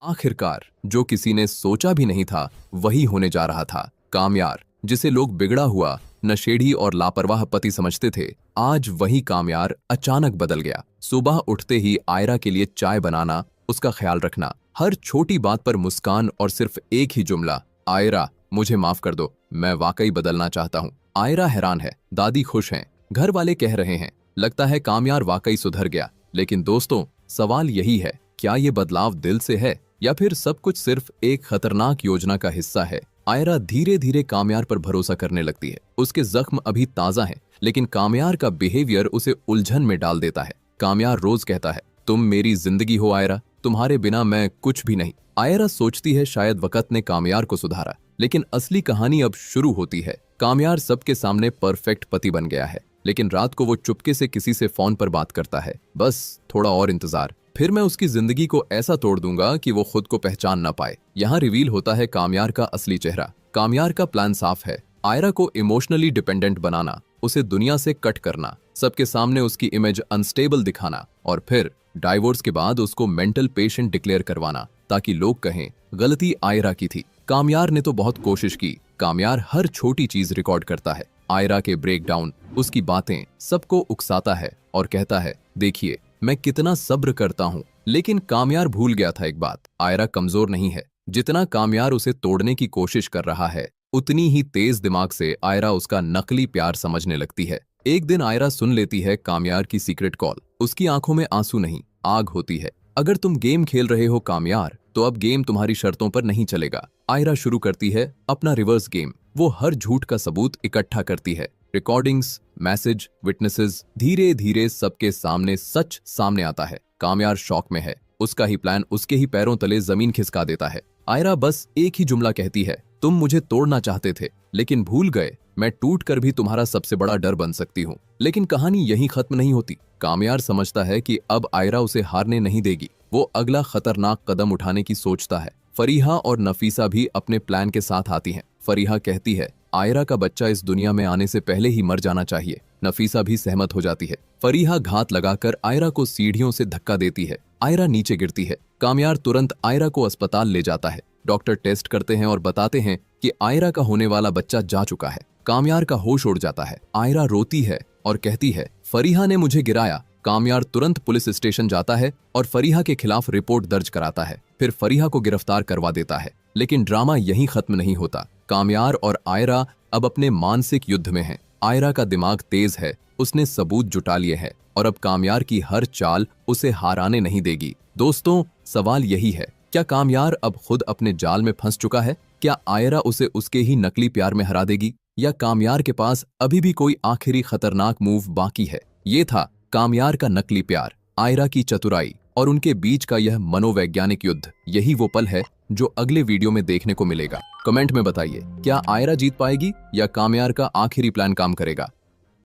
आखिरकार जो किसी ने सोचा भी नहीं था वही होने जा रहा था। कामयार, जिसे लोग बिगड़ा हुआ, नशेड़ी और लापरवाह पति समझते थे, आज वही कामयार अचानक बदल गया। सुबह उठते ही आयरा के लिए चाय बनाना, उसका ख्याल रखना, हर छोटी बात पर मुस्कान और सिर्फ एक ही जुमला, आयरा मुझे माफ कर दो, मैं वाकई बदलना चाहता हूँ। आयरा हैरान है, दादी खुश हैं, घर वाले कह रहे हैं, लगता है कामयार वाकई सुधर गया। लेकिन दोस्तों, सवाल यही है, क्या ये बदलाव दिल से है या फिर सब कुछ सिर्फ एक खतरनाक योजना का हिस्सा है? आयरा धीरे धीरे कामयार पर भरोसा करने लगती है। उसके जख्म अभी ताजा हैं, लेकिन कामयार का बिहेवियर उसे उलझन में डाल देता है। कामयार रोज कहता है, तुम मेरी जिंदगी हो आयरा, तुम्हारे बिना मैं कुछ भी नहीं। आयरा सोचती है शायद वक्त ने कामयार को सुधारा, लेकिन असली कहानी अब शुरू होती है। कामयार सबके सामने परफेक्ट पति बन गया है, लेकिन रात को वो चुपके से किसी से फोन पर बात करता है, बस थोड़ा और इंतजार, फिर मैं उसकी जिंदगी को ऐसा तोड़ दूंगा कि वो खुद को पहचान ना पाए। यहाँ रिवील होता है कामयार का असली चेहरा। कामयार का प्लान साफ है, आयरा को इमोशनली डिपेंडेंट बनाना, उसे दुनिया से कट करना, सबके सामने उसकी इमेज अनस्टेबल दिखाना और फिर डाइवोर्स के बाद उसको मेंटल पेशेंट डिक्लेयर करवाना, ताकि लोग कहें गलती आयरा की थी। कामयार ने तो बहुत कोशिश की। कामयार हर छोटी चीज रिकॉर्ड करता है, आयरा के ब्रेकडाउन, उसकी बातें, सबको उकसाता है और कहता है, देखिए मैं कितना सब्र करता हूँ। लेकिन कामयार भूल गया था एक बात, आयरा कमजोर नहीं है। जितना कामयार उसे तोड़ने की कोशिश कर रहा है, उतनी ही तेज दिमाग से आयरा उसका नकली प्यार समझने लगती है। एक दिन आयरा सुन लेती है कामयार की सीक्रेट कॉल। उसकी आंखों में आंसू नहीं, आग होती है। अगर तुम गेम खेल रहे हो कामयार, तो अब गेम तुम्हारी शर्तों पर नहीं चलेगा। आयरा शुरू करती है अपना रिवर्स गेम। वो हर झूठ का सबूत इकट्ठा करती है, रिकॉर्डिंग्स, मैसेज, विटनेसेस। धीरे धीरे सबके सामने सच सामने आता है। कामयार शॉक में है, उसका ही प्लान उसके ही पैरों तले जमीन खिसका देता है। आयरा बस एक ही जुमला कहती है, तुम मुझे तोड़ना चाहते थे, लेकिन भूल गए मैं टूट कर भी तुम्हारा सबसे बड़ा डर बन सकती हूँ। लेकिन कहानी यहीं खत्म नहीं होती। कामयार समझता है कि अब आयरा उसे हारने नहीं देगी। वो अगला खतरनाक कदम उठाने की सोचता है। फरीहा और नफीसा भी अपने प्लान के साथ आती हैं। फरीहा कहती है, आयरा का बच्चा इस दुनिया में आने से पहले ही मर जाना चाहिए। नफीसा भी सहमत हो जाती है। फरीहा घात लगाकर आयरा को सीढ़ियों से धक्का देती है। आयरा नीचे गिरती है। कामयार तुरंत आयरा को अस्पताल ले जाता है। डॉक्टर टेस्ट करते हैं और बताते हैं कि आयरा का होने वाला बच्चा जा चुका है। कामयार का होश उड़ जाता है। आयरा रोती है और कहती है, फरीहा ने मुझे गिराया। कामयार तुरंत पुलिस स्टेशन जाता है और फरीहा के खिलाफ रिपोर्ट दर्ज कराता है। फिर फरीहा को गिरफ्तार करवा देता है। लेकिन ड्रामा यहीं खत्म नहीं होता। कामयार और आयरा अब अपने मानसिक युद्ध में हैं। आयरा का दिमाग तेज है, उसने सबूत जुटा लिए हैं और अब कामयार की हर चाल उसे हाराने नहीं देगी। दोस्तों, सवाल यही है, क्या कामयार अब खुद अपने जाल में फंस चुका है? क्या आयरा उसे उसके ही नकली प्यार में हरा देगी, या कामयार के पास अभी भी कोई आखिरी खतरनाक मूव बाकी है? ये था कामयार का नकली प्यार, आयरा की चतुराई और उनके बीच का यह मनोवैज्ञानिक युद्ध। यही वो पल है जो अगले वीडियो में देखने को मिलेगा। कमेंट में बताइए, क्या आयरा जीत पाएगी या कामयार का आखिरी प्लान काम करेगा?